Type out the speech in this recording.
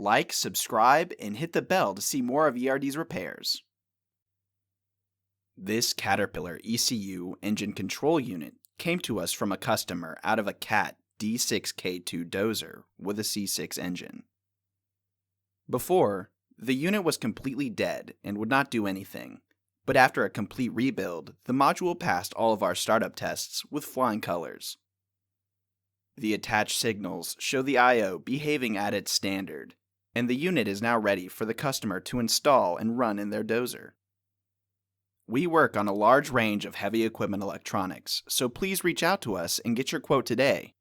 Like, subscribe, and hit the bell to see more of ERD's repairs. This Caterpillar ECU engine control unit came to us from a customer out of a CAT D6K2 Dozer with a C6 engine. Before, the unit was completely dead and would not do anything, but after a complete rebuild, the module passed all of our startup tests with flying colors. The attached signals show the I/O behaving at its standard, and the unit is now ready for the customer to install and run in their dozer. We work on a large range of heavy equipment electronics, so please reach out to us and get your quote today.